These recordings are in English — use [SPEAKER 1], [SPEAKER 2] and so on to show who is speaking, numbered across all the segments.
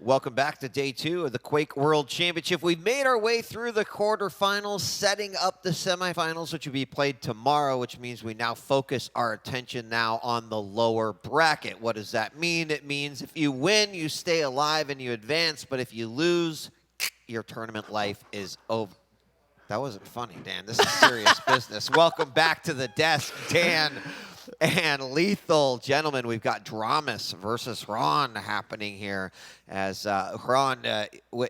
[SPEAKER 1] Welcome back to day 2 of the Quake World Championship. We've made our way through the quarterfinals, setting up the semifinals, which will be played tomorrow, which means we now focus our attention now on the lower bracket. What does that mean? It means if you win, you stay alive and you advance, but if you lose, your tournament life is over. That wasn't funny, Dan. This is serious business. Welcome back to the desk, Dan and Lethal. Gentlemen, we've got dramiS versus Xron happening here. As Xron,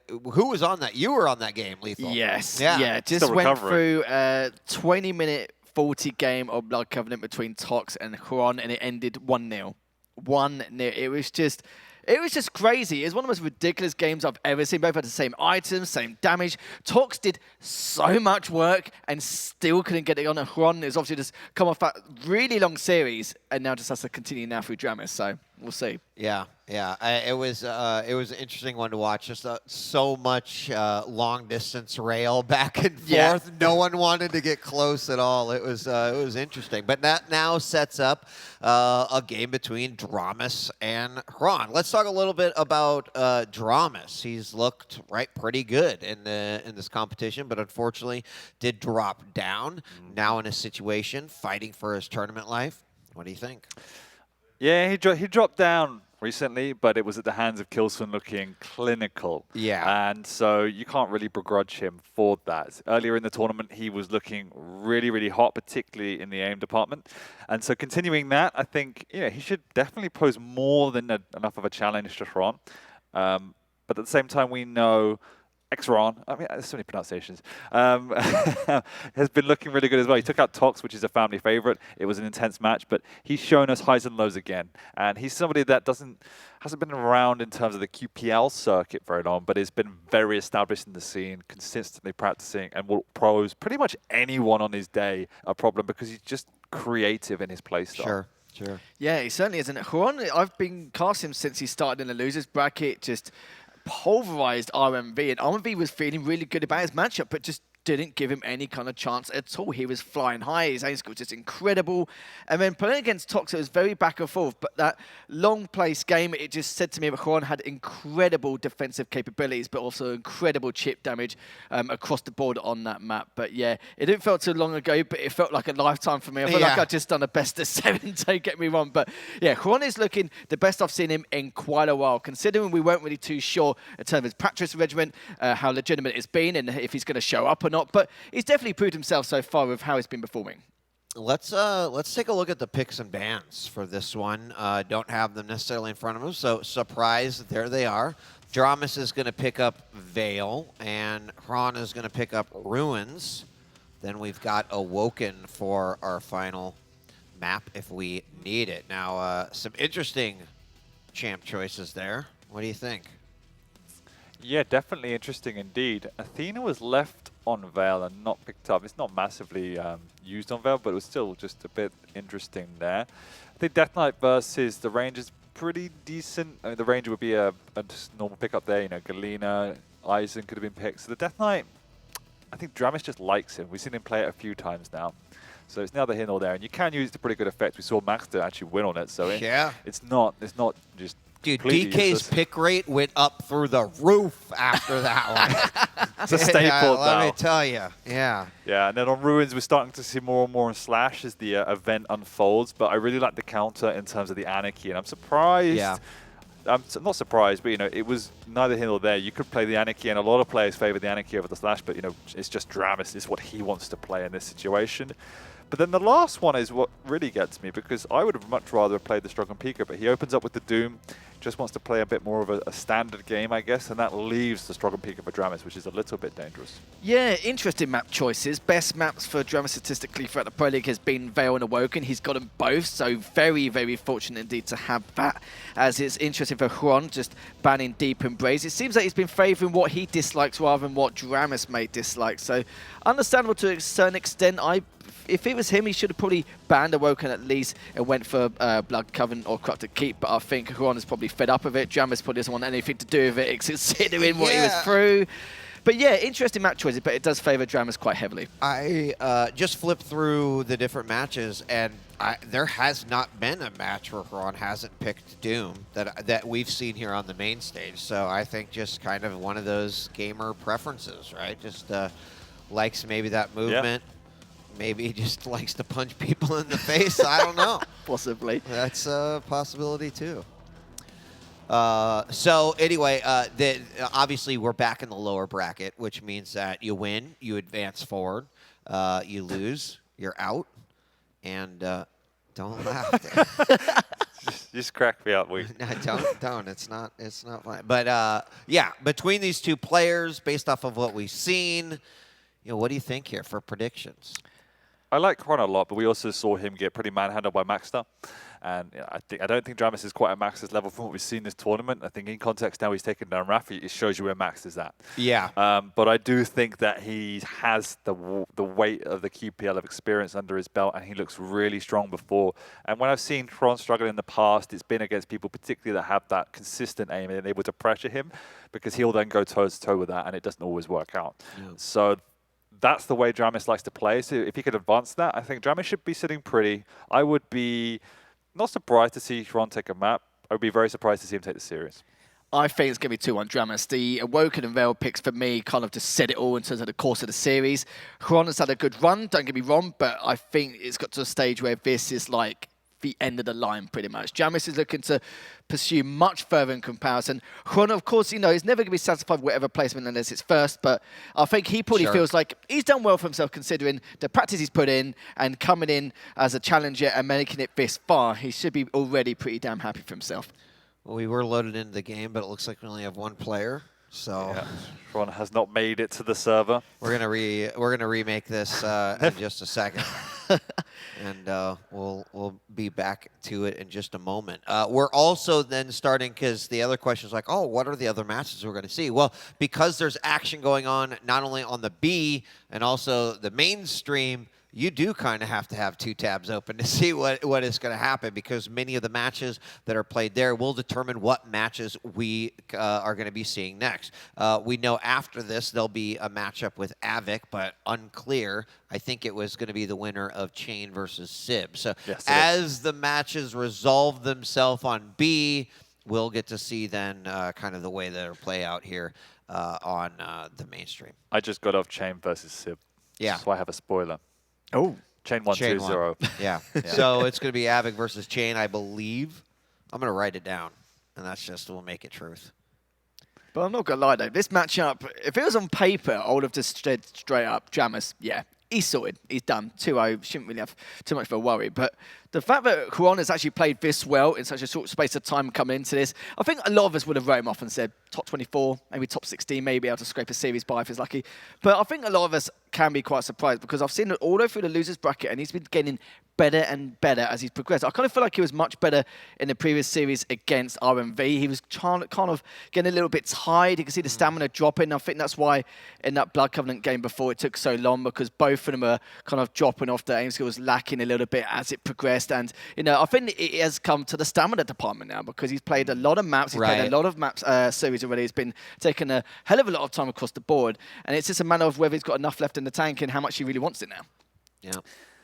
[SPEAKER 1] who was on that? You were on that game, Lethal.
[SPEAKER 2] Yes. Yeah. Just went through a 20-minute 40 game of Blood Covenant between Tox and Xron, and it ended 1-0. 1-0. It was just crazy. It was one of the most ridiculous games I've ever seen. Both had the same items, same damage. Tox did so much work and still couldn't get it on. Xron is obviously just come off that really long series and now just has to continue now through dramiS. So we'll see.
[SPEAKER 1] Yeah. It was an interesting one to watch. Just so much long distance rail back and forth.
[SPEAKER 2] Yeah.
[SPEAKER 1] No one wanted to get close at all. It was interesting. But that now sets up a game between dramiS and Xron. Let's talk a little bit about dramiS. He's looked pretty good in this competition, but unfortunately did drop down. Now in a situation fighting for his tournament life. What do you think?
[SPEAKER 3] Yeah, he dropped down recently, but it was at the hands of Kilson looking clinical.
[SPEAKER 1] Yeah.
[SPEAKER 3] And so you can't really begrudge him for that. Earlier in the tournament, he was looking really, really hot, particularly in the aim department. And so continuing that, I think he should definitely pose more than enough of a challenge to Xron. But at the same time, we know Xron, I mean, there's so many pronunciations, has been looking really good as well. He took out Tox, which is a family favorite. It was an intense match, but he's shown us highs and lows again. And he's somebody that hasn't been around in terms of the QPL circuit very long, but has been very established in the scene, consistently practicing, and will pose pretty much anyone on his day a problem because he's just creative in his playstyle.
[SPEAKER 1] Sure.
[SPEAKER 2] Yeah, he certainly isn't. Xron, I've been casting him since he started in the losers bracket, just pulverized RMV, and RMV was feeling really good about his matchup, but just didn't give him any kind of chance at all. He was flying high. His aim skill was just incredible. And then playing against Tox, it was very back and forth. But that long place game, it just said to me that Xron had incredible defensive capabilities, but also incredible chip damage across the board on that map. But yeah, it didn't feel too long ago, but it felt like a lifetime for me. I feel like I'd just done a best of 7, don't get me wrong. But yeah, Xron is looking the best I've seen him in quite a while, considering we weren't really too sure in terms of his practice regimen, how legitimate it's been, and if he's going to show up or not. But he's definitely proved himself so far with how he's been performing.
[SPEAKER 1] Let's take a look at the picks and bans for this one. Don't have them necessarily in front of us, so surprise, there they are. dramiS is going to pick up Vale, and Xron is going to pick up Ruins. Then we've got Awoken for our final map if we need it. Now, some interesting champ choices there. What do you think?
[SPEAKER 3] Yeah, definitely interesting indeed. Athena was left on Vale and not picked up. It's not massively used on Vale, but it was still just a bit interesting there. I think Death Knight versus the range is pretty decent. I mean, the range would be a just normal pickup there. Galena, Eisen could have been picked. So the Death Knight, I think dramiS just likes him. We've seen him play it a few times now. So it's neither here nor there. And you can use it to pretty good effect. We saw Maxter actually win on it. So it's not just...
[SPEAKER 1] Dude, DK's pick rate went up through the roof after that one.
[SPEAKER 3] It's a staple now.
[SPEAKER 1] Let me tell you. Yeah,
[SPEAKER 3] and then on Ruins, we're starting to see more and more on Slash as the event unfolds. But I really like the counter in terms of the Anarchy. And I'm surprised.
[SPEAKER 1] Yeah.
[SPEAKER 3] I'm not surprised, but, it was neither here nor there. You could play the Anarchy, and a lot of players favor the Anarchy over the Slash. But, it's just dramiS. It's what he wants to play in this situation. But then the last one is what really gets me, because I would have much rather played the Strong and Pika, but he opens up with the Doom, just wants to play a bit more of a standard game, I guess, and that leaves the Strong and Pika for dramiS, which is a little bit dangerous.
[SPEAKER 2] Yeah, interesting map choices. Best maps for dramiS statistically throughout the Pro League has been Vale and Awoken. He's got them both, so very, very fortunate indeed to have that. As it's interesting for Xron, just banning Deep Embrace. It seems like he's been favouring what he dislikes rather than what dramiS may dislike, so understandable to a certain extent. If it was him, he should have probably banned Awoken at least and went for Blood Covenant or Corrupted Keep, but I think Xron is probably fed up of it. dramiS probably doesn't want anything to do with it, considering what he was through. But yeah, interesting match choices, but it does favour dramiS quite heavily.
[SPEAKER 1] I just flipped through the different matches, and there has not been a match where Xron hasn't picked Doom that we've seen here on the main stage. So I think just kind of one of those gamer preferences, right? Just likes maybe that movement. Yeah. Maybe he just likes to punch people in the face. I don't know.
[SPEAKER 2] Possibly.
[SPEAKER 1] That's a possibility too. So anyway, obviously we're back in the lower bracket, which means that you win, you advance forward. You lose, you're out. And don't laugh.
[SPEAKER 3] just crack me up,
[SPEAKER 1] No, don't. It's not fun. But yeah, between these two players, based off of what we've seen, what do you think here for predictions?
[SPEAKER 3] I like Xron a lot, but we also saw him get pretty manhandled by Maxter. And I don't think dramiS is quite at Max's level from what we've seen this tournament. I think in context now he's taken down Rafi. It shows you where Max is at.
[SPEAKER 1] Yeah.
[SPEAKER 3] But I do think that he has the weight of the QPL of experience under his belt, and he looks really strong before. And when I've seen Xron struggle in the past, it's been against people particularly that have that consistent aim and able to pressure him, because he'll then go toe-to-toe with that, and it doesn't always work out. Yeah. So that's the way dramiS likes to play. So if he could advance that, I think dramiS should be sitting pretty. I would be not surprised to see Xron take a map. I would be very surprised to see him take the series.
[SPEAKER 2] I think it's going to be 2-1 dramiS. The Awoken and Vale picks for me kind of just said it all in terms of the course of the series. Xron has had a good run, don't get me wrong, but I think it's got to a stage where this is like the end of the line pretty much. dramiS is looking to pursue much further in comparison. Xron, of course, he's never going to be satisfied with whatever placement unless it's first, but I think he probably feels like he's done well for himself considering the practice he's put in and coming in as a challenger and making it this far. He should be already pretty damn happy for himself.
[SPEAKER 1] Well, we were loaded into the game, but it looks like we only have one player. So
[SPEAKER 3] yeah. Xron has not made it to the server.
[SPEAKER 1] We're gonna remake this in just a second, and we'll be back to it in just a moment. We're also then starting, because the other question is like, oh, what are the other matches we're going to see? Well, because there's action going on not only on the B and also the mainstream, you do kind of have to have two tabs open to see what is going to happen, because many of the matches that are played there will determine what matches we are going to be seeing next. We know after this there'll be a matchup with Avic, but unclear. I think it was going to be the winner of Chain versus Sib. So yes, as the matches resolve themselves on B, we'll get to see then kind of the way that'll play out here on the mainstream.
[SPEAKER 3] I just got off Chain versus Sib.
[SPEAKER 1] Yeah.
[SPEAKER 3] So I have a spoiler.
[SPEAKER 2] Oh.
[SPEAKER 3] Chain 1-2-0.
[SPEAKER 1] Yeah. So it's going to be Avic versus Chain, I believe. I'm going to write it down, and that's just, we'll make it truth.
[SPEAKER 2] But I'm not going to lie, though. This matchup, if it was on paper, I would have just said straight up, dramiS, yeah, he's sorted. He's done. 2-0. Shouldn't really have too much of a worry. But the fact that Xron has actually played this well in such a short space of time coming into this, I think a lot of us would have wrote him off and said top 24, maybe top 16, maybe able to scrape a series by if he's lucky. But I think a lot of us can be quite surprised, because I've seen it all the way through the losers bracket, and he's been getting better and better as he's progressed. I kind of feel like he was much better in the previous series against RMV. He was kind of getting a little bit tired. You can see the stamina dropping. I think that's why in that Blood Covenant game before it took so long, because both of them are kind of dropping off. Their aim skills lacking a little bit as it progressed. And, I think it has come to the stamina department now, because he's played a lot of maps. He's played a lot of maps series already. He's been taking a hell of a lot of time across the board. And it's just a matter of whether he's got enough left in the tank and how much he really wants it now.
[SPEAKER 1] Yeah.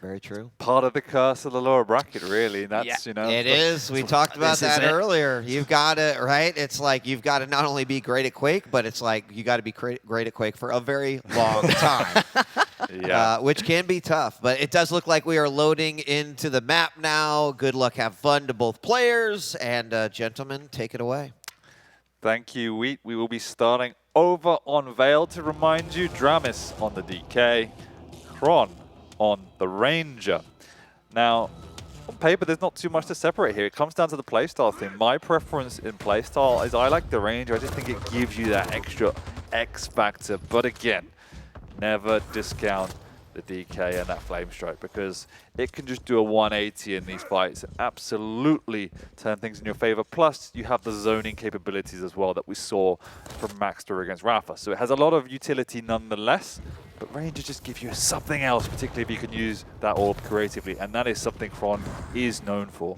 [SPEAKER 1] Very true.
[SPEAKER 3] Part of the curse of the lower bracket, really. That's,
[SPEAKER 1] It is. We talked about that earlier. You've got to, right? It's like you've got to not only be great at Quake, but it's like you got to be great at Quake for a very long time. Which can be tough. But it does look like we are loading into the map now. Good luck, have fun to both players. And gentlemen, take it away.
[SPEAKER 3] Thank you, Wheat. We will be starting over on Vale. To remind you, dramiS on the DK, Xron on the Ranger. Now, on paper, there's not too much to separate here. It comes down to the playstyle thing. My preference in playstyle is I like the Ranger. I just think it gives you that extra X factor. But again, never discount the DK and that Flame Strike, because it can just do a 180 in these fights and absolutely turn things in your favor. Plus, you have the zoning capabilities as well that we saw from Maxter against Rafa. So it has a lot of utility nonetheless. But Ranger just gives you something else, particularly if you can use that orb creatively, and that is something Xron is known for.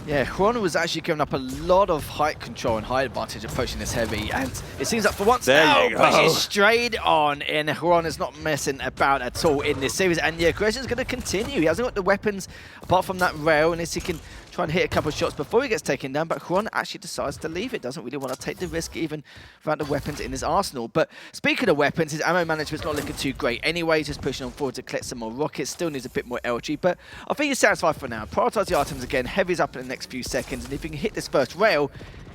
[SPEAKER 2] Yeah, Xron was actually giving up a lot of height control and height advantage approaching this heavy, and it seems like for once
[SPEAKER 3] There you go.
[SPEAKER 2] pushes straight on, and Xron is not messing about at all in this series, and the aggression's going to continue. He hasn't got the weapons apart from that rail, unless he can try and hit a couple of shots before he gets taken down, but Xron actually decides to leave it, doesn't really want to take the risk even without the weapons in his arsenal. But speaking of weapons, his ammo management's not looking too great anyway, just pushing on forward to collect some more rockets, still needs a bit more LG, but I think he's satisfied for now. Prioritise the items again, heavy's up in the next few seconds, and if he can hit this first rail,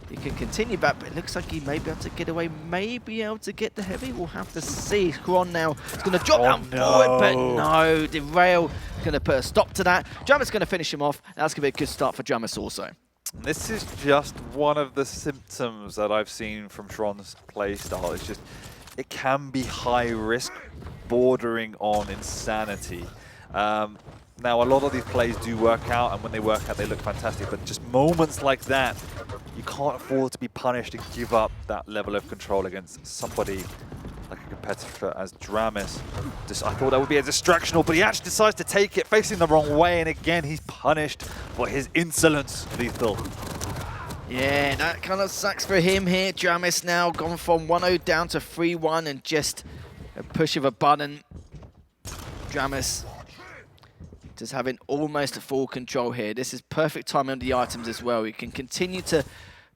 [SPEAKER 2] he can continue back, but it looks like he may be able to get away, may be able to get the heavy. We'll have to see. Xron now is going to drop down forward, but no, the rail is going to put a stop to that. dramiS going to finish him off. That's going to be a good start for dramiS also.
[SPEAKER 3] This is just one of the symptoms that I've seen from Xron's playstyle. It's just, it can be high risk, bordering on insanity. Now, a lot of these plays do work out, and when they work out, they look fantastic. But just moments like that, you can't afford to be punished and give up that level of control against somebody like a competitor as dramiS. I thought that would be a distractional, but he actually decides to take it, facing the wrong way, and again, he's punished for his insolence, Lethal.
[SPEAKER 2] Yeah, that kind of sucks for him here. dramiS now gone from 1-0 down to 3-1, and just a push of a button. dramiS just having almost full control here. This is perfect timing on the items as well. He can continue to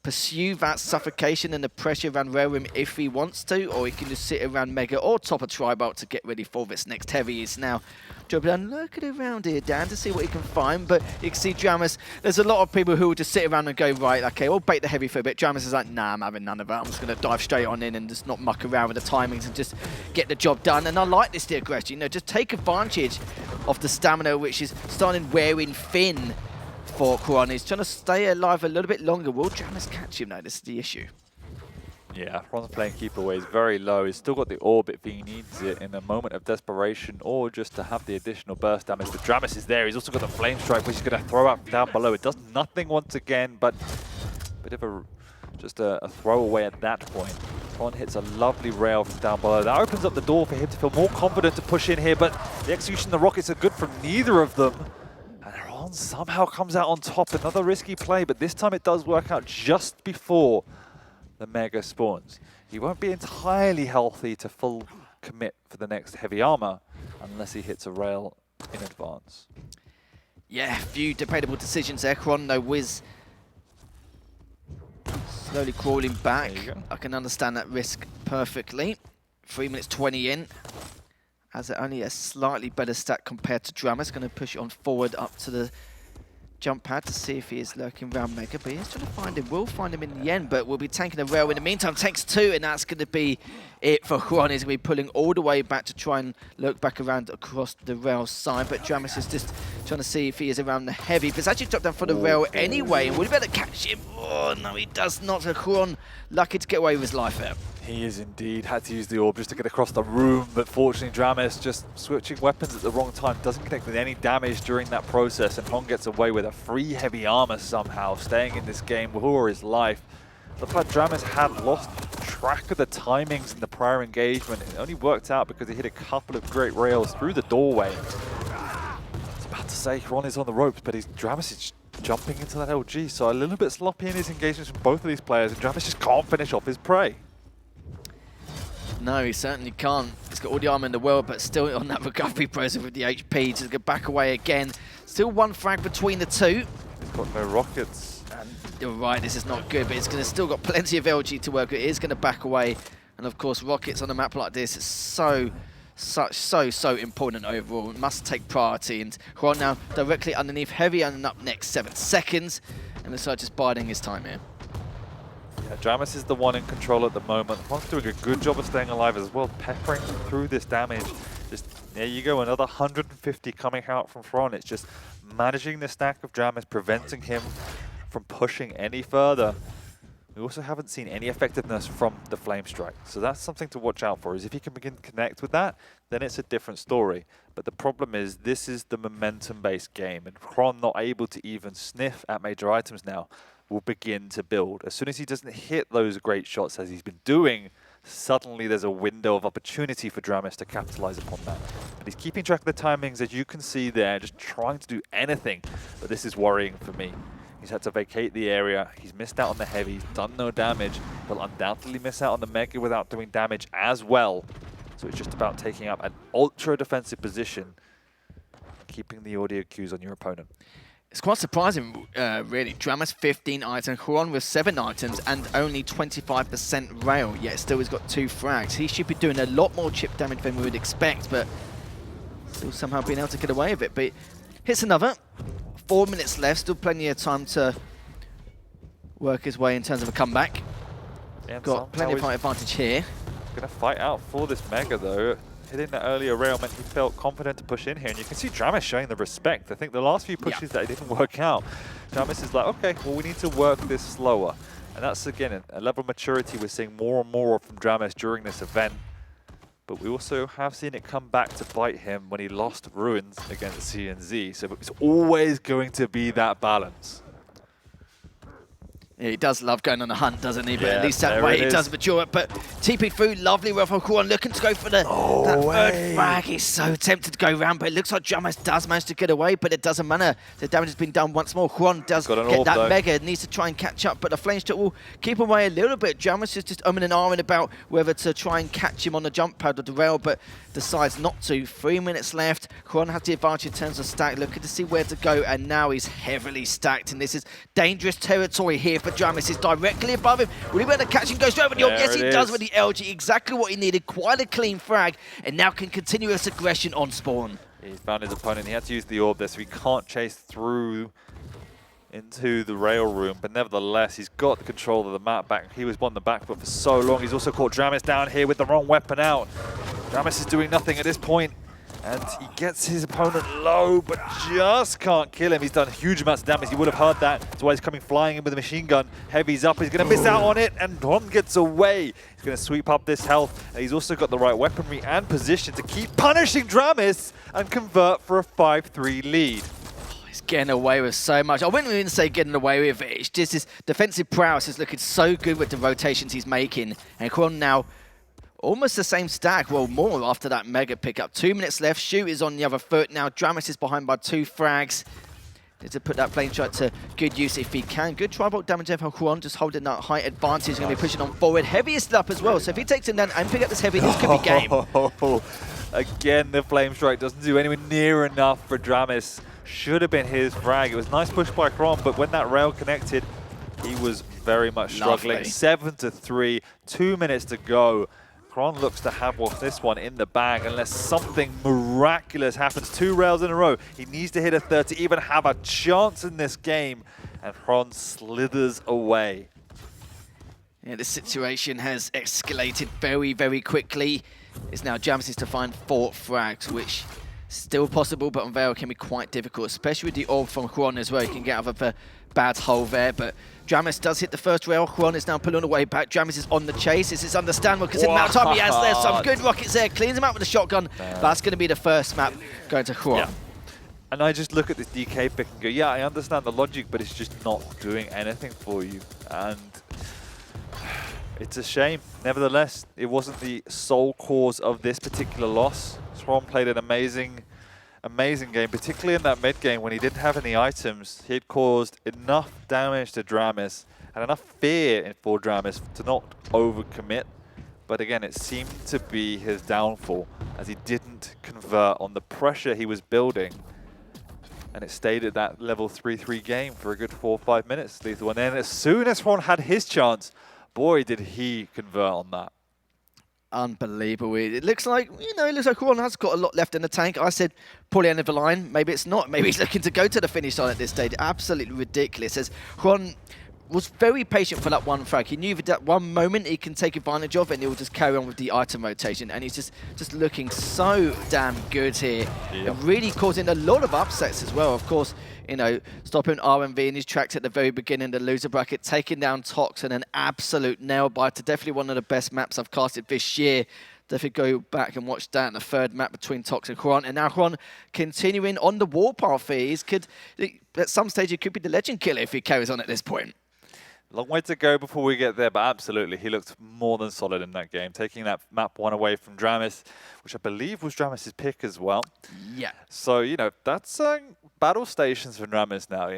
[SPEAKER 2] pursue that suffocation and the pressure around rail rim if he wants to, or he can just sit around Mega or top a Tribalt to get ready for this next heavy. He's now dropping down, looking around here, Dan, to see what he can find, but you can see dramiS, there's a lot of people who will just sit around and go, right, okay, we'll bait the heavy for a bit. dramiS is like, nah, I'm having none of that. I'm just going to dive straight on in and just not muck around with the timings and just get the job done. And I like this, the aggression, you know, just take advantage of the stamina, which is starting wearing thin for Xron. He's trying to stay alive a little bit longer. Will dramiS catch him? No, this is the issue.
[SPEAKER 3] Yeah, Xron's playing keep away. He's very low. He's still got the orb if he needs it in a moment of desperation or just to have the additional burst damage. But dramiS is there. He's also got the flame strike, which he's going to throw up down below. It does nothing once again, but a bit of just a throwaway at that point. Xron hits a lovely rail from down below. That opens up the door for him to feel more confident to push in here, but the execution of the rockets are good from neither of them. And Xron somehow comes out on top. Another risky play, but this time it does work out just before the Mega spawns. He won't be entirely healthy to full commit for the next heavy armor unless he hits a rail in advance.
[SPEAKER 2] Yeah, few debatable decisions there. Xron, though, Wiz slowly crawling back. I can understand that risk perfectly. 3 minutes 20 in. Has only a slightly better stat compared to dramiS. Going to push it on forward up to the jump pad to see if he is lurking around Mega, but he's trying to find him. We'll find him in the end, but we'll be tanking a rail in the meantime. Takes 2, and that's going to be it for Xron. He's going to be pulling all the way back to try and lurk back around across the rail side, but dramiS is just trying to see if he is around the heavy. But it's actually dropped down for the rail anyway, and we'll be able to catch him. Oh, no, he does not. Xron lucky to get away with his life there.
[SPEAKER 3] He is indeed. Had to use the orb just to get across the room, but fortunately dramiS just switching weapons at the wrong time doesn't connect with any damage during that process, and Hong gets away with a free heavy armor somehow, staying in this game for his life. Looks like dramiS had lost track of the timings in the prior engagement. It only worked out because he hit a couple of great rails through the doorway. I was about to say Xron is on the ropes, but dramiS is jumping into that LG, so a little bit sloppy in his engagements from both of these players, and dramiS just can't finish off his prey.
[SPEAKER 2] No, he certainly can't. He's got all the armor in the world, but still on that recovery process with the HP. Just go back away again. Still one frag between the two.
[SPEAKER 3] He's got no rockets.
[SPEAKER 2] And you're right, this is not good, but it's going to still got plenty of LG to work with. It is going to back away. And of course, rockets on a map like this is so important overall. It must take priority. And Xron now directly underneath heavy and up next 7 seconds. And looks like just biding his time here.
[SPEAKER 3] Yeah, dramiS is the one in control at the moment. Xron's doing a good job of staying alive as well, peppering through this damage. Just, there you go, another 150 coming out from Xron. It's just managing the stack of dramiS, preventing him from pushing any further. We also haven't seen any effectiveness from the Flame Strike. So that's something to watch out for, is if he can begin to connect with that, then it's a different story. But the problem is, this is the momentum-based game, and Xron not able to even sniff at major items now will begin to build. As soon as he doesn't hit those great shots as he's been doing, suddenly there's a window of opportunity for dramiS to capitalize upon that. But he's keeping track of the timings, as you can see there, just trying to do anything. But this is worrying for me. He's had to vacate the area. He's missed out on the heavy. He's done no damage. He'll undoubtedly miss out on the mega without doing damage as well. So it's just about taking up an ultra defensive position, keeping the audio cues on your opponent.
[SPEAKER 2] It's quite surprising, really. dramiS 15 items, Xron with 7 items and only 25% rail, yet still he's got 2 frags. He should be doing a lot more chip damage than we would expect, but still somehow being able to get away with it. But hits another. 4 minutes left, still plenty of time to work his way in terms of a comeback.
[SPEAKER 3] Yeah,
[SPEAKER 2] got plenty of fight advantage here.
[SPEAKER 3] Gonna fight out for this mega though. Hitting the earlier rail meant he felt confident to push in here, and you can see dramiS showing the respect. I think the last few pushes that didn't work out, dramiS is like, okay, well we need to work this slower. And that's again a level of maturity we're seeing more and more from dramiS during this event. But we also have seen it come back to bite him when he lost Ruins against CNZ. So it's always going to be that balance.
[SPEAKER 2] Yeah, he does love going on a hunt, doesn't he? But
[SPEAKER 3] Yeah,
[SPEAKER 2] at least that way
[SPEAKER 3] it
[SPEAKER 2] he does mature it. But TP through, lovely well from Xron, looking to go for the that third frag. He's so tempted to go round, but it looks like dramiS does manage to get away, but it doesn't matter. The damage has been done once more. Xron does get that mega, needs to try and catch up, but the flame strike will keep away a little bit. dramiS is just umming and ahhing about whether to try and catch him on the jump pad or the rail, but decides not to. 3 minutes left. Xron has the advantage in terms of stack, looking to see where to go, and now he's heavily stacked, and this is dangerous territory here for dramiS. Is directly above him. Will he be able to catch him? Goes over the orb. Yes, he does with the LG. Exactly what he needed. Quite a clean frag, and now can continue his aggression on spawn.
[SPEAKER 3] He's found his opponent. He had to use the orb there, so he can't chase through into the rail room. But nevertheless, he's got the control of the map back. He was on the back foot for so long. He's also caught dramiS down here with the wrong weapon out. dramiS is doing nothing at this point. And he gets his opponent low, but just can't kill him. He's done huge amounts of damage. You would have heard that. That's why he's coming flying in with a machine gun. Heavy's up. He's going to miss out on it, and Xron gets away. He's going to sweep up this health. And he's also got the right weaponry and position to keep punishing dramiS and convert for a 5-3 lead.
[SPEAKER 2] He's getting away with so much. I wouldn't even say getting away with it. It's just his defensive prowess is looking so good with the rotations he's making. And Xron now almost the same stack, well, more after that mega pickup. 2 minutes left. Shoot is on the other foot. Now dramiS is behind by 2 frags. Need to put that flame strike to good use if he can. Good tri-bolt damage there from Xron, just holding that height advantage. He's going to be pushing on forward. Heavy is up as well, so if he takes him down and pick up this heavy, this could be game.
[SPEAKER 3] Again, the flame strike doesn't do anywhere near enough for dramiS. Should have been his frag. It was a nice push by Xron, but when that rail connected, he was very much struggling. 7-3, 2 minutes to go. Xron looks to have this one in the bag unless something miraculous happens. 2 rails in a row. He needs to hit a third to even have a chance in this game. And Xron slithers away.
[SPEAKER 2] Yeah, the situation has escalated very, very quickly. It's now dramiS to find 4 frags, which is still possible, but on Vale can be quite difficult, especially with the orb from Xron as well. He can get out of a bad hole there, but dramiS does hit the first rail. Xron is now pulling away back. dramiS is on the chase. This is understandable because in the amount of time he has there, some good rockets there. Cleans him out with a shotgun. That's going to be the first map going to Xron.
[SPEAKER 3] Yeah. And I just look at this DK pick and go, yeah, I understand the logic, but it's just not doing anything for you. And it's a shame. Nevertheless, it wasn't the sole cause of this particular loss. Xron played an amazing game, particularly in that mid game when he didn't have any items. He had caused enough damage to dramiS and enough fear for dramiS to not overcommit. But again, it seemed to be his downfall as he didn't convert on the pressure he was building. And it stayed at that level 3-3 game for a good 4 or 5 minutes, Lethal. And then as soon as Xron had his chance, boy, did he convert on that.
[SPEAKER 2] Unbelievable. It looks like, Xron has got a lot left in the tank. I said probably end of the line. Maybe it's not. Maybe he's looking to go to the finish line at this stage. Absolutely ridiculous. As Xron was very patient for that one frag. He knew that one moment he can take advantage of, and he'll just carry on with the item rotation. And he's just looking so damn good here.
[SPEAKER 3] Yeah.
[SPEAKER 2] And really causing a lot of upsets as well. Of course, stopping RMV in his tracks at the very beginning, the loser bracket, taking down Tox, and an absolute nail-biter. Definitely one of the best maps I've casted this year. Definitely go back and watch that in the third map between Tox and Xron. And now Xron continuing on the warpath here. At some stage, he could be the legend killer if he carries on at this point.
[SPEAKER 3] Long way to go before we get there, but absolutely, he looked more than solid in that game, taking that map 1 away from dramiS, which I believe was dramiS's pick as well.
[SPEAKER 2] Yeah.
[SPEAKER 3] So, that's battle stations for dramiS now,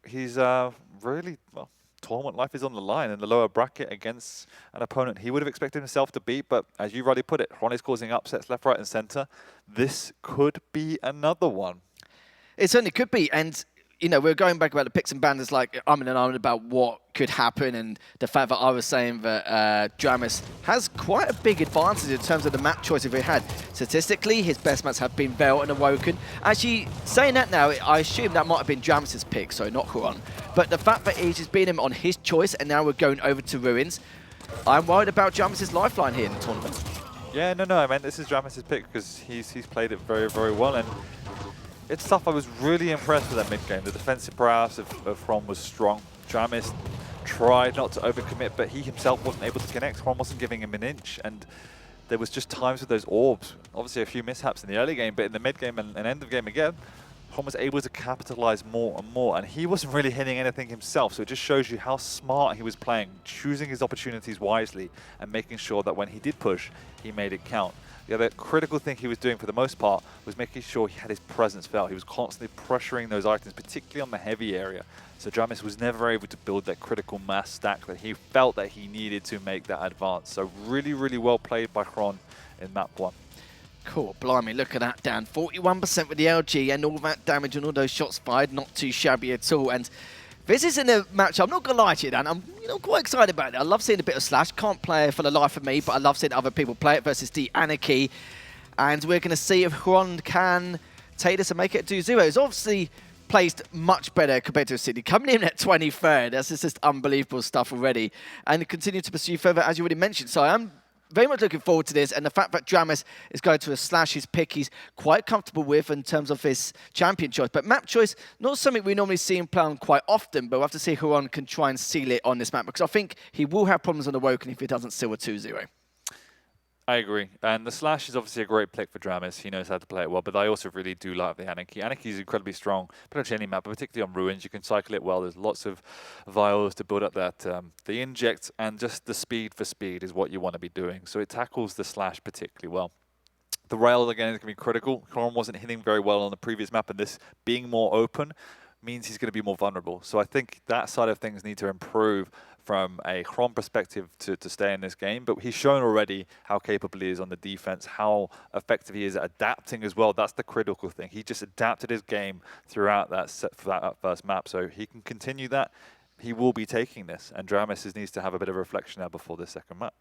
[SPEAKER 3] he's really, well, tournament life is on the line in the lower bracket against an opponent he would have expected himself to beat. But as you rightly put it, Xron is causing upsets left, right, and center. This could be another one.
[SPEAKER 2] It certainly could be. And, you know, we're going back about the picks and bans, like I'm in an argument about what could happen, and the fact that I was saying that dramiS has quite a big advantage in terms of the map choices he had. Statistically, his best maps have been Vale and Awoken. Actually, saying that now, I assume that might have been dramis's pick, so not Xron. But the fact that he's just beaten him on his choice, and now we're going over to Ruins, I'm worried about dramis's lifeline here in the tournament.
[SPEAKER 3] Yeah, no, I meant this is dramis's pick because he's played it very, very well. And it's tough. I was really impressed with that mid game. The defensive prowess of Xron was strong. dramiS tried not to overcommit, but he himself wasn't able to connect. Xron wasn't giving him an inch, and there was just times with those orbs. Obviously, a few mishaps in the early game, but in the mid game and end of game again, Xron was able to capitalize more and more, and he wasn't really hitting anything himself. So it just shows you how smart he was playing, choosing his opportunities wisely, and making sure that when he did push, he made it count. The other critical thing he was doing for the most part was making sure he had his presence felt. He was constantly pressuring those items, particularly on the heavy area. So dramiS was never able to build that critical mass stack that he felt that he needed to make that advance. So really, really well played by Xron in map 1.
[SPEAKER 2] Cool, blimey, look at that, Dan. 41% with the LG and all that damage and all those shots fired, not too shabby at all. And this isn't a match, I'm not going to lie to you, Dan. I'm quite excited about it. I love seeing a bit of Slash. Can't play it for the life of me, but I love seeing other people play it versus the Anarchy. And we're going to see if Xron can take this and make it 2-0. It's obviously placed much better compared to Sydney. Coming in at 23rd, that's just unbelievable stuff already. And continue to pursue further, as you already mentioned. So I'm very much looking forward to this, and the fact that dramiS is going to a Slash, his pick he's quite comfortable with in terms of his champion choice. But map choice, not something we normally see him play on quite often, but we'll have to see if Xron can try and seal it on this map, because I think he will have problems on Awoken if he doesn't seal a 2-0.
[SPEAKER 3] I agree. And the Slash is obviously a great pick for dramiS. He knows how to play it well, but I also really do like the Anarchy. Anarchy is incredibly strong, pretty much any map, but particularly on Ruins. You can cycle it well. There's lots of vials to build up that the inject, and just the speed for speed is what you want to be doing. So it tackles the Slash particularly well. The rail, again, is going to be critical. Xron wasn't hitting very well on the previous map, and this being more open means he's going to be more vulnerable. So I think that side of things need to improve from a Xron perspective to stay in this game. But he's shown already how capable he is on the defense, how effective he is at adapting as well. That's the critical thing. He just adapted his game throughout that for that first map. So he can continue that. He will be taking this. And dramiS needs to have a bit of reflection now before the second map.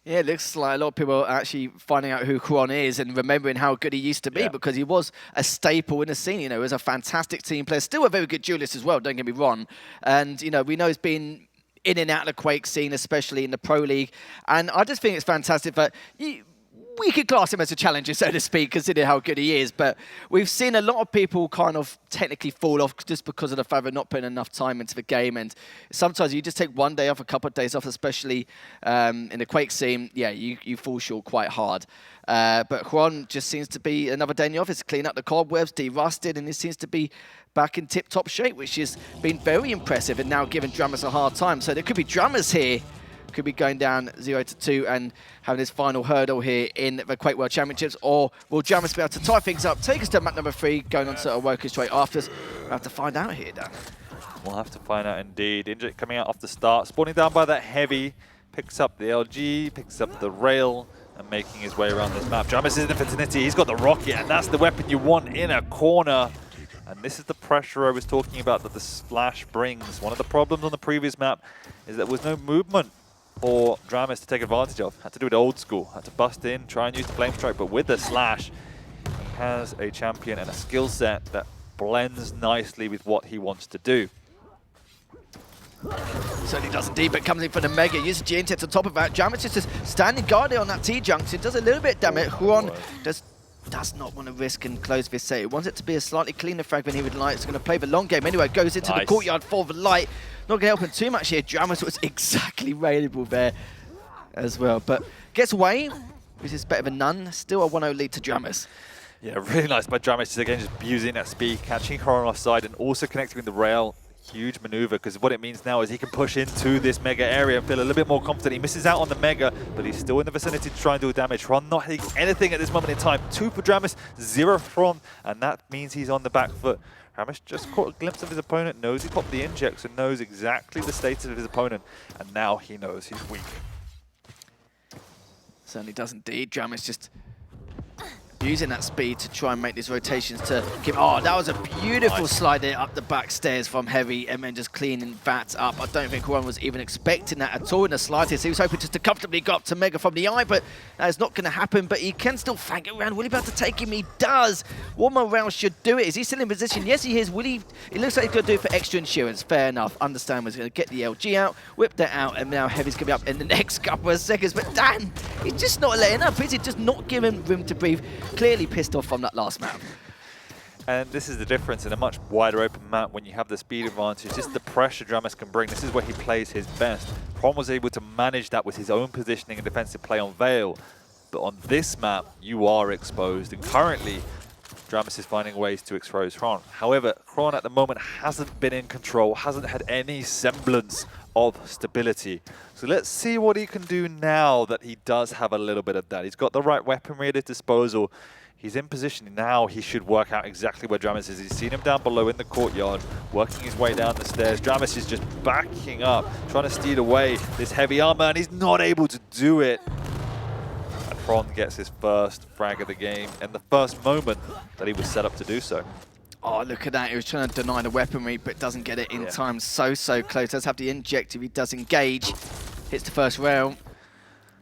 [SPEAKER 2] Yeah, it looks like a lot of people are actually finding out who Xron is and remembering how good he used to be, because he was a staple in the scene. You know, he was a fantastic team player, still a very good duelist as well, don't get me wrong. And, you know, we know he's been in and out of the Quake scene, especially in the Pro League. And I just think it's fantastic that we could class him as a challenger, so to speak, considering how good he is. But we've seen a lot of people kind of technically fall off just because of the fact they're not putting enough time into the game. And sometimes you just take one day off, a couple of days off, especially in the Quake scene. Yeah, you fall short quite hard. But Xron just seems to be another day in the office, clean up the cobwebs, de-rusted, and he seems to be back in tip-top shape, which has been very impressive and now giving dramiS a hard time. So there could be dramiS here, could be going down 0-2 and having his final hurdle here in the Quake World Championships, or will dramiS be able to tie things up, take us to map number 3, going on to Awoken straight after us? We'll have to find out here, Dan.
[SPEAKER 3] We'll have to find out indeed. Inject coming out off the start, spawning down by that heavy, picks up the LG, picks up the rail, and making his way around this map. dramiS is in Infinity, he's got the rocket, and that's the weapon you want in a corner. And this is the pressure I was talking about that the Slash brings. One of the problems on the previous map is there was no movement for dramiS to take advantage of. Had to do it old school, had to bust in, try and use the Flame Strike, but with the Slash, he has a champion and a skill set that blends nicely with what he wants to do.
[SPEAKER 2] Certainly does indeed, but comes in for the Mega, uses GNT on top of that. dramiS is just standing guard there on that T-junction, does a little bit of damage. Xron does not want to risk and close this set. He wants it to be a slightly cleaner frag than he would like. He's going to play the long game anyway, goes into the courtyard for the light. Not going to help him too much here. dramiS was exactly available there as well, but gets away, which is better than none. Still a 1-0 lead to dramiS.
[SPEAKER 3] Yeah, really nice by dramiS, again just using that speed, catching Xron offside and also connecting with the rail. huge maneuver, because what it means now is he can push into this mega area and feel a little bit more confident. He misses out on the mega, but he's still in the vicinity to try and do damage. Xron not hitting anything at this moment in time. 2 for dramiS, 0 for Xron, and that means he's on the back foot. dramiS just caught a glimpse of his opponent, knows he popped the inject, so knows exactly the status of his opponent, and now he knows he's weak.
[SPEAKER 2] Certainly does indeed. dramiS just using that speed to try and make these rotations to give... Oh, that was a beautiful slide there up the back stairs from Heavy, and then just cleaning that up. I don't think Xron was even expecting that at all in the slightest. He was hoping just to comfortably go up to Mega from the eye, but that is not going to happen. But he can still fang it around. Will he be able to take him? He does. One more round should do it. Is he still in position? Yes, he is. Will he? It looks like he's going to do it for extra insurance. Fair enough. Understand he's going to get the LG out, whip that out, and now Heavy's going to be up in the next couple of seconds. But Dan, he's just not letting up, is he? Just not giving room to breathe. Clearly pissed off from that last map.
[SPEAKER 3] And this is the difference in a much wider open map when you have the speed advantage. This is the pressure dramiS can bring. This is where he plays his best. Prom was able to manage that with his own positioning and defensive play on Vale. But on this map, you are exposed. And currently, dramiS is finding ways to expose Xron. However, Xron at the moment hasn't been in control, hasn't had any semblance of stability. So let's see what he can do now that he does have a little bit of that. He's got the right weaponry at his disposal. He's in position now. He should work out exactly where dramiS is. He's seen him down below in the courtyard, working his way down the stairs. dramiS is just backing up, trying to steal away this heavy armor, and he's not able to do it. And Xron gets his first frag of the game in the first moment that he was set up to do so.
[SPEAKER 2] Oh, look at that. He was trying to deny the weaponry, but doesn't get it in time. So close. Does have the inject if he does engage. Hits the first rail.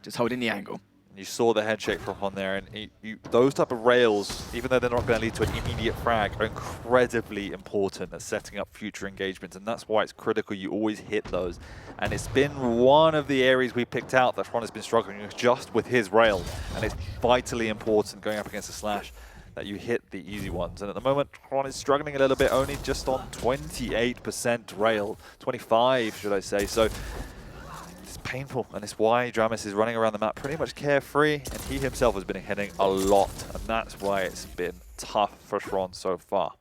[SPEAKER 2] Just holding the angle.
[SPEAKER 3] You saw the head shake from on there, and those type of rails, even though they're not going to lead to an immediate frag, are incredibly important at setting up future engagements, and that's why it's critical you always hit those. And it's been one of the areas we picked out that Xron has been struggling just with his rail, and it's vitally important going up against a Slash that you hit the easy ones. And at the moment, Xron is struggling a little bit, only just on 28% rail, 25 should I say. So it's painful, and it's why dramiS is running around the map pretty much carefree, and he himself has been hitting a lot, and that's why it's been tough for Xron so far.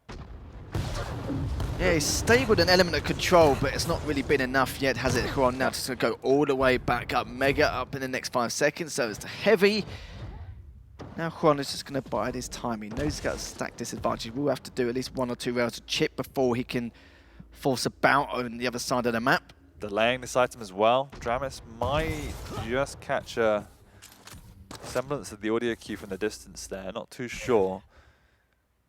[SPEAKER 2] Yeah, he's stabled an element of control, but it's not really been enough yet, has it? Xron now just going to go all the way back up. Mega up in the next 5 seconds, so it's the Heavy. Now Xron is just going to bide his time. He knows he's got a stack disadvantage. We'll have to do at least 1 or 2 rounds of chip before he can force a bout on the other side of the map.
[SPEAKER 3] Delaying this item as well. dramiS might just catch a semblance of the audio cue from the distance there. Not too sure.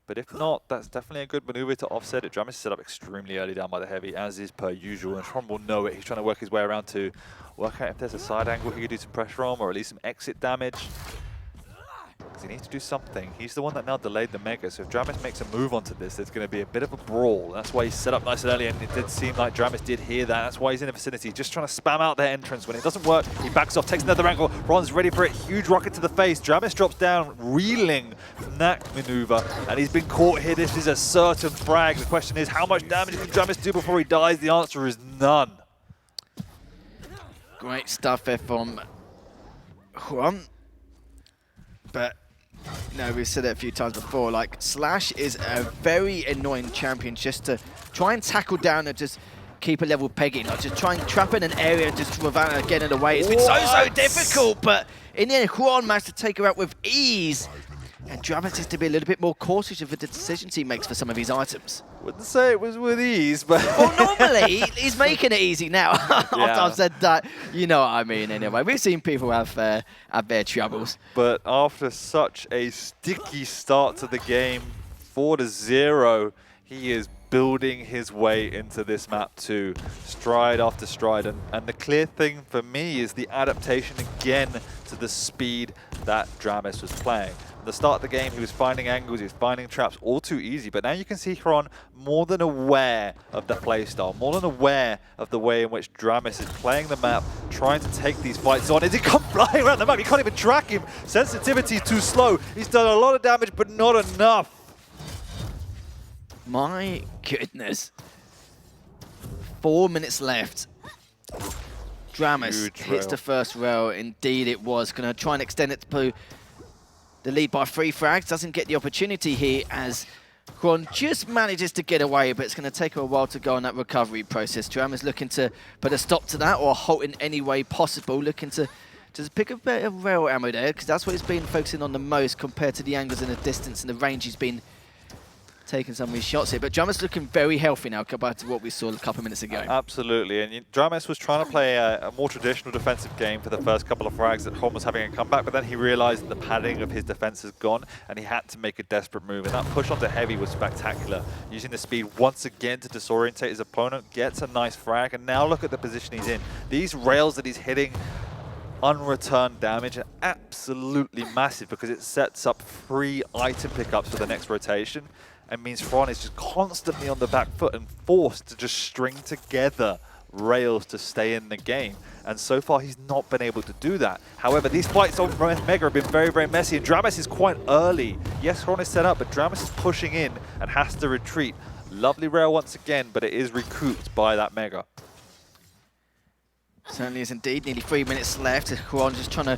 [SPEAKER 3] But if not, that's definitely a good maneuver to offset it. dramiS is set up extremely early down by the Heavy, as is per usual. And Xron will know it. He's trying to work his way around to work out if there's a side angle he could do some pressure on, or at least some exit damage. Because he needs to do something. He's the one that now delayed the Mega, so if dramiS makes a move onto this, there's going to be a bit of a brawl. That's why he's set up nice and early, and it did seem like dramiS did hear that. That's why he's in the vicinity. He's just trying to spam out their entrance. When it doesn't work, he backs off, takes another angle. Ron's ready for it. Huge rocket to the face. dramiS drops down, reeling from that maneuver, and he's been caught here. This is a certain frag. The question is, how much damage can dramiS do before he dies? The answer is none.
[SPEAKER 2] Great stuff there from Xron. But no, we've said it a few times before, like, Slash is a very annoying champion just to try and tackle down and just keep a level pegging. Like, just try and trap in an area just without getting away. It's been so difficult, but in the end, Xron managed to take her out with ease. And dramiS has to be a little bit more cautious of the decisions he makes for some of his items.
[SPEAKER 3] Wouldn't say it was with ease, but...
[SPEAKER 2] Well, normally, he's making it easy now. After I've said that, you know what I mean anyway. We've seen people have their troubles.
[SPEAKER 3] But after such a sticky start to the game, 4-0, he is building his way into this map too, stride after stride. And the clear thing for me is the adaptation again to the speed that dramiS was playing. At the start of the game, he was finding angles, he was finding traps all too easy, but now you can see Xron more than aware of the playstyle, more than aware of the way in which dramiS is playing the map, trying to take these fights on. As he comes flying around the map, you can't even track him. Sensitivity is too slow. He's done a lot of damage, but not enough.
[SPEAKER 2] My goodness. 4 minutes left. dramiS hits the first rail. Indeed it was. Going to try and extend it to the lead by 3 frags. Doesn't get the opportunity here as Xron just manages to get away, but it's going to take her a while to go on that recovery process. dramiS looking to put a stop to that or halt in any way possible, looking to just pick a bit of rail ammo there, because that's what he's been focusing on the most compared to the angles and the distance and the range he's been taking some of his shots here. But dramiS looking very healthy now compared to what we saw a couple of minutes ago.
[SPEAKER 3] Absolutely, and dramiS was trying to play a more traditional defensive game for the first couple of frags that Xron was having a comeback, but then he realized that the padding of his defense is gone, and he had to make a desperate move, and that push onto heavy was spectacular. Using the speed once again to disorientate his opponent, gets a nice frag, and now look at the position he's in. These rails that he's hitting, unreturned damage, are absolutely massive because it sets up free item pickups for the next rotation. And means Xron is just constantly on the back foot and forced to just string together rails to stay in the game. And so far, he's not been able to do that. However, these fights on Mega have been very, very messy, and dramiS is quite early. Yes, Xron is set up, but dramiS is pushing in and has to retreat. Lovely rail once again, but it is recouped by that Mega.
[SPEAKER 2] Certainly is indeed. Nearly 3 minutes left. Xron just trying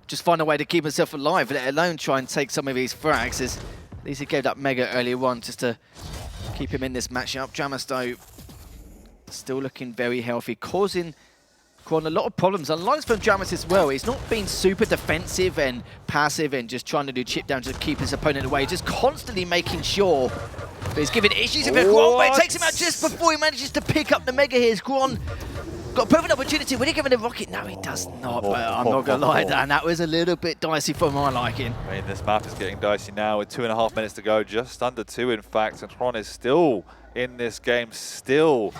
[SPEAKER 2] to find a way to keep himself alive, let alone try and take some of these frags. At least he gave that Mega earlier on just to keep him in this matchup. dramiS, though, still looking very healthy, causing Xron a lot of problems. Unlike from dramiS as well, he's not being super defensive and passive and just trying to do chip down to keep his opponent away, just constantly making sure that he's giving issues with Xron, but it takes him out just before he manages to pick up the Mega here. Xron got a perfect opportunity. Will he give him the rocket? No, he does not, but I'm not going to lie, Dan. That was a little bit dicey for my liking.
[SPEAKER 3] I mean, this map is getting dicey now with 2.5 minutes to go, just under 2 in fact, and Xron is still in this game, still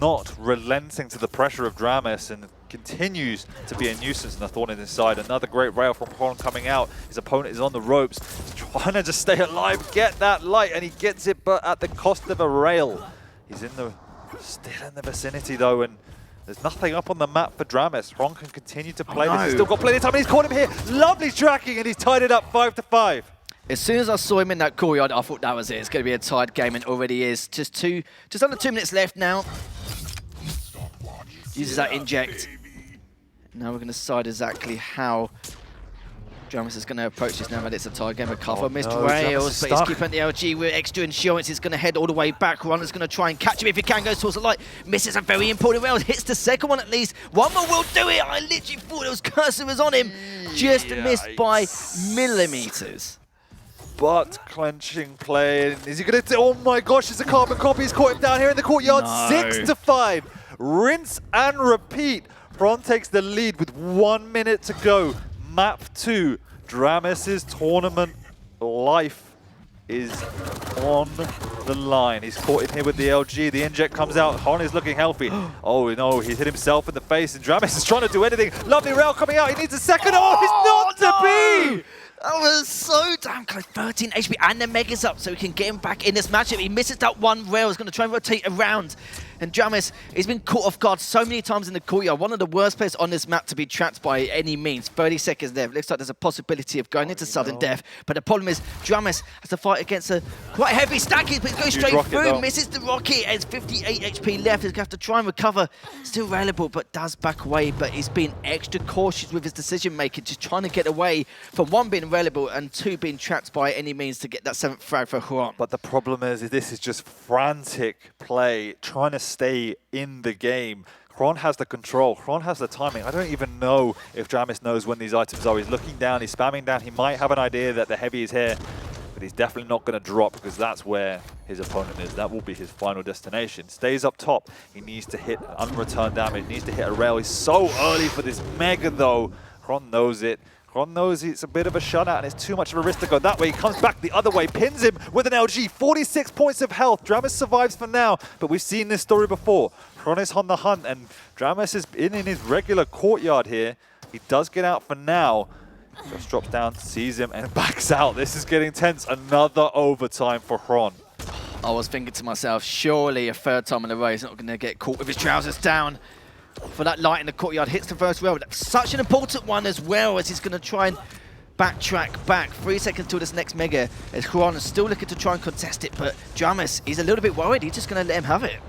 [SPEAKER 3] not relenting to the pressure of dramiS, and continues to be a nuisance and a thorn in his side. Another great rail from Xron coming out. His opponent is on the ropes. He's trying to just stay alive, get that light, and he gets it, but at the cost of a rail. He's still in the vicinity, though, and there's nothing up on the map for dramiS. Xron can continue to play this. He's still got plenty of time, and he's caught him here. Lovely tracking, and he's tied it up 5-5.
[SPEAKER 2] As soon as I saw him in that courtyard, I thought that was it. It's going to be a tied game, and already is. Just under 2 minutes left now. Uses that inject. Now we're going to decide exactly how dramiS is going to approach this now that it's a tied game. A couple missed rails, but he's keeping the LG with extra insurance. He's going to head all the way back. Xron is going to try and catch him if he can. Goes towards the light. Misses a very important rail. Hits the second one at least. One more will do it. I literally thought it was cursor was on him. Just missed by millimeters.
[SPEAKER 3] But clenching play. Is he going to... Oh my gosh, it's a carbon copy. He's caught him down here in the courtyard.
[SPEAKER 2] No.
[SPEAKER 3] 6-5. Rinse and repeat. Xron takes the lead with 1 minute to go. Map 2. dramiS's tournament life is on the line. He's caught in here with the LG. The inject comes out. Xron is looking healthy. Oh no, he's hit himself in the face, and dramiS is trying to do anything. Lovely rail coming out. He needs a second. Oh, he's not to be!
[SPEAKER 2] That was so damn close. 13 HP and the Mega's up so he can get him back in this matchup. He misses that one rail. He's going to try and rotate around. And dramiS, he's been caught off guard so many times in the courtyard. One of the worst players on this map to be trapped by any means. 30 seconds left. Looks like there's a possibility of going into sudden death. But the problem is dramiS has to fight against a quite heavy stack. But he goes straight through, misses the rocket. It's 58 HP left. He's going to have to try and recover. Still available, but does back away. But he's been extra cautious with his decision making, just trying to get away from one being available and two being trapped by any means to get that 7th frag for Xron.
[SPEAKER 3] But the problem is this is just frantic play, trying to stay in the game. Xron has the control. Xron has the timing. I don't even know if dramiS knows when these items are. He's looking down, he's spamming down. He might have an idea that the heavy is here, but he's definitely not going to drop because that's where his opponent is. That will be his final destination. Stays up top. He needs to hit unreturned damage. He needs to hit a rail. He's so early for this Mega, though. Xron knows it. Xron knows it's a bit of a shutout and it's too much of a risk to go that way. He comes back the other way, pins him with an LG. 46 points of health. dramiS survives for now, but we've seen this story before. Xron is on the hunt, and dramiS is in his regular courtyard here. He does get out for now. Just drops down, sees him, and backs out. This is getting tense. Another overtime for Xron.
[SPEAKER 2] I was thinking to myself, surely a 3rd time in a row he's not going to get caught with his trousers down. For that light in the courtyard, hits the first rail. Such an important one as well, as he's going to try and backtrack back. 3 seconds till this next Mega, as Xron is still looking to try and contest it, but dramiS, he's a little bit worried. He's just going to let him have it.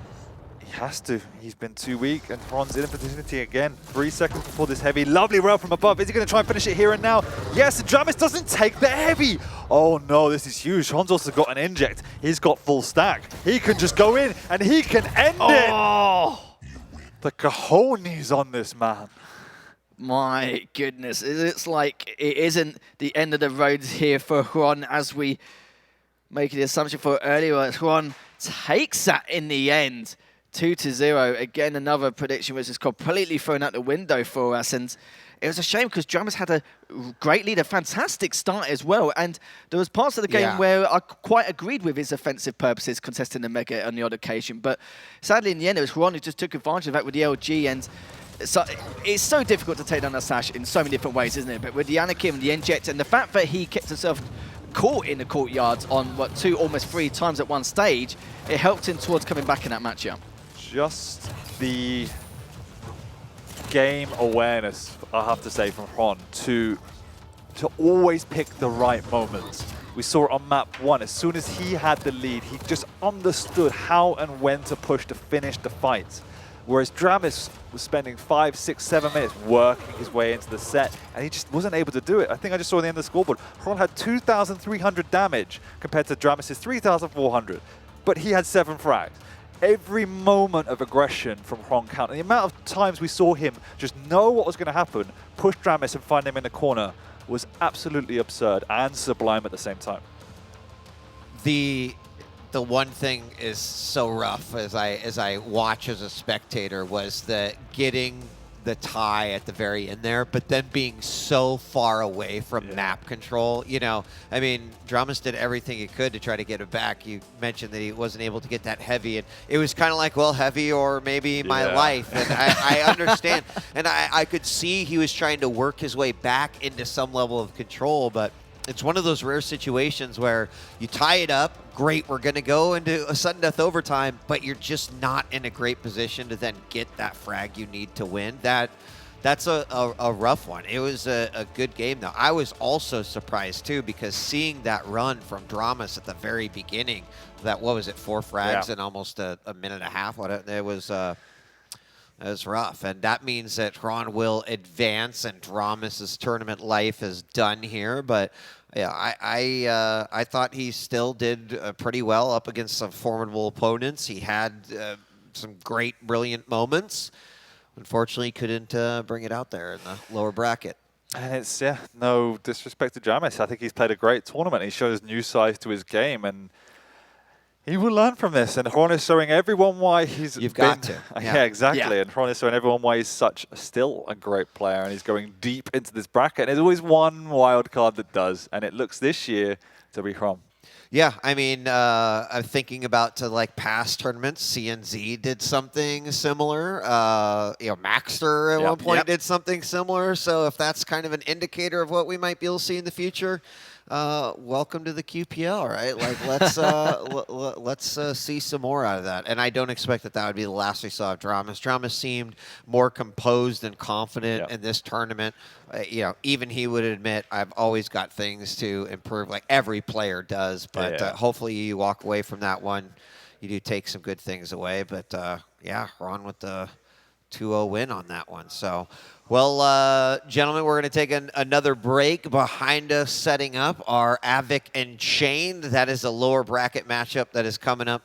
[SPEAKER 3] has to. He's been too weak, and Ron's in opportunity again. 3 seconds before this heavy. Lovely rail from above. Is he going to try and finish it here and now? Yes, dramiS doesn't take the heavy. Oh no, this is huge. Ron's also got an inject. He's got full stack. He can just go in, and he can end it. The cojones on this man.
[SPEAKER 2] My goodness, it's like it isn't the end of the road here for Xron, as we make the assumption for earlier. Xron takes that in the end, 2-0. Again, another prediction which is completely thrown out the window for us. And it was a shame because dramiS had a great lead, a fantastic start as well. And there was parts of the game where I quite agreed with his offensive purposes, contesting the Mega on the odd occasion. But sadly, in the end, it was Xron who just took advantage of that with the LG. And so it's so difficult to take down the Sash in so many different ways, isn't it? But with the Anakin, the Inject, and the fact that he kept himself caught in the courtyards on, what, 2, almost 3 times at one stage, it helped him towards coming back in that matchup.
[SPEAKER 3] Just the game awareness, I have to say, from Xron to always pick the right moments. We saw it on map 1. As soon as he had the lead, he just understood how and when to push to finish the fight. Whereas dramiS was spending 5, 6, 7 minutes working his way into the set, and he just wasn't able to do it. I think I just saw at the end of the scoreboard, Xron had 2,300 damage compared to dramis's 3,400, but he had 7 frags. Every moment of aggression from Xron counted. And the amount of times we saw him just know what was going to happen, push dramiS and find him in the corner was absolutely absurd and sublime at the same time.
[SPEAKER 1] The one thing is so rough as I watch as a spectator was the getting the tie at the very end there, but then being so far away from map control. You know, I mean, dramiS did everything he could to try to get it back. You mentioned that he wasn't able to get that heavy, and it was kind of like, well, heavy or maybe my life. And I understand, and I could see he was trying to work his way back into some level of control, but it's one of those rare situations where you tie it up, great, we're going to go into a sudden death overtime, but you're just not in a great position to then get that frag you need to win. That's a rough one. It was a good game, though. I was also surprised, too, because seeing that run from dramiS at the very beginning, that, what was it, 4 frags in almost a minute and a half? It was rough, and that means that Xron will advance, and dramis's tournament life is done here. But yeah, I thought he still did pretty well up against some formidable opponents. He had some great, brilliant moments. Unfortunately, couldn't bring it out there in the lower bracket.
[SPEAKER 3] And it's, no disrespect to dramiS. I think he's played a great tournament. He shows new sides to his game, and he will learn from this, and Xron is showing everyone why he's
[SPEAKER 1] got to.
[SPEAKER 3] Yeah, exactly. And Xron is showing everyone why he's still a great player, and he's going deep into this bracket. And there's always one wild card that does, and it looks this year to be Xron.
[SPEAKER 1] Yeah, I mean, I'm thinking about past tournaments. CNZ did something similar. Maxter at one point did something similar. So if that's kind of an indicator of what we might be able to see in the future, welcome to the QPL, right? Like, let's see some more out of that. And I don't expect that would be the last we saw of dramiS. dramiS seemed more composed and confident in this tournament. Even he would admit, I've always got things to improve, like every player does. But hopefully you walk away from that one. You do take some good things away. But, Xron with the 2-0 win on that one. So, well, gentlemen, we're going to take another break. Behind us, setting up our Avic and Chain. That is a lower bracket matchup that is coming up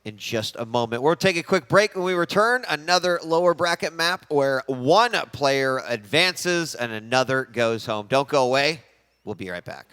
[SPEAKER 1] in just a moment. We'll take a quick break. When we return, another lower bracket map where one player advances and another goes home. Don't go away. We'll be right back.